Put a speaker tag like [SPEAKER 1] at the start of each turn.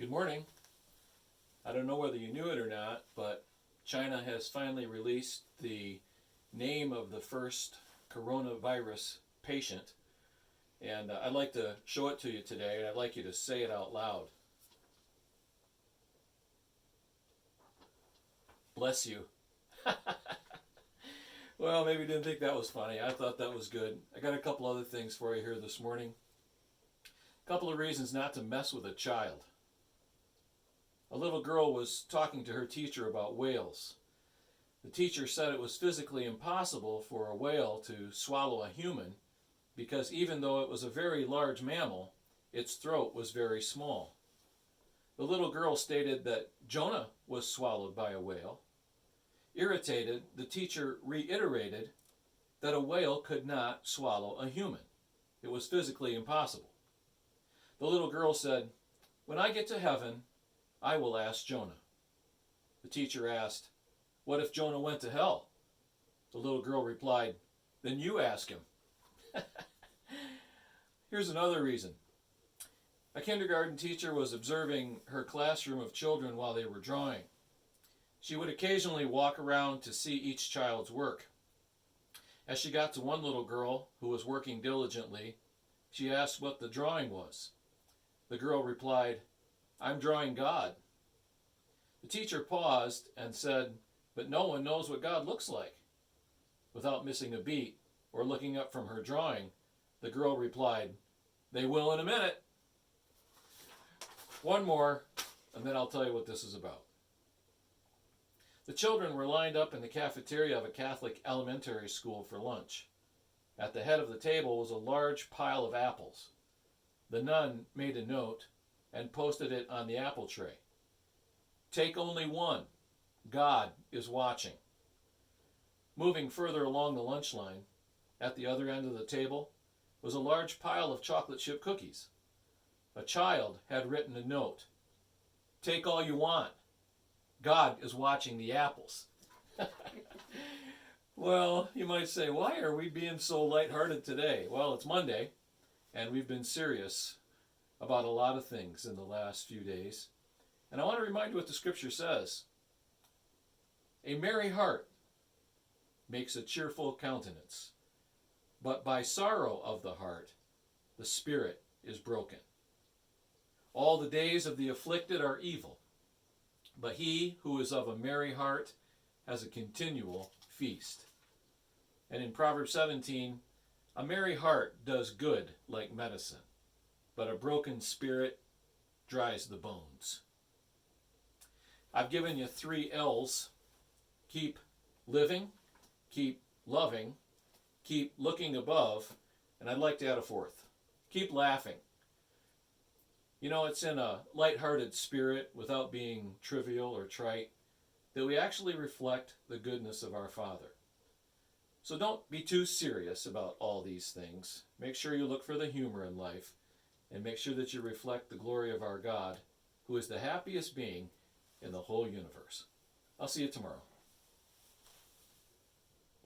[SPEAKER 1] Good morning. I don't know whether you knew it or not, but China has finally released the name of the first coronavirus patient. And I'd like to show it to you today, and I'd like you to say it out loud. Bless you. Well, maybe you didn't think that was funny. I thought that was good. I got a couple other things for you here this morning. A couple of reasons not to mess with a child. A little girl was talking to her teacher about whales. The teacher said it was physically impossible for a whale to swallow a human because even though it was a very large mammal, its throat was very small. The little girl stated that Jonah was swallowed by a whale. Irritated, the teacher reiterated that a whale could not swallow a human. It was physically impossible. The little girl said, "When I get to heaven, I will ask Jonah." The teacher asked, "What if Jonah went to hell?" The little girl replied, "Then you ask him." Here's another reason. A kindergarten teacher was observing her classroom of children while they were drawing. She would occasionally walk around to see each child's work. As she got to one little girl who was working diligently, she asked what the drawing was. The girl replied, "I'm drawing God." The teacher paused and said, "But no one knows what God looks like." Without missing a beat or looking up from her drawing, the girl replied, "They will in a minute." One more, and then I'll tell you what this is about. The children were lined up in the cafeteria of a Catholic elementary school for lunch. At the head of the table was a large pile of apples. The nun made a note and posted it on the apple tray. "Take only one. God is watching." Moving further along the lunch line, at the other end of the table, was a large pile of chocolate chip cookies. A child had written a note. "Take all you want. God is watching the apples." Well, you might say, why are we being so lighthearted today? Well, it's Monday, and we've been serious about a lot of things in the last few days. And I want to remind you what the scripture says. A merry heart makes a cheerful countenance, but by sorrow of the heart, the spirit is broken. All the days of the afflicted are evil, but he who is of a merry heart has a continual feast. And in Proverbs 17, a merry heart does good like medicine, but a broken spirit dries the bones. I've given you 3 L's. Keep living, keep loving, keep looking above, and I'd like to add a 4th. Keep laughing. You know, it's in a lighthearted spirit, without being trivial or trite, that we actually reflect the goodness of our Father. So don't be too serious about all these things. Make sure you look for the humor in life, and make sure that you reflect the glory of our God, who is the happiest being in the whole universe. I'll see you tomorrow.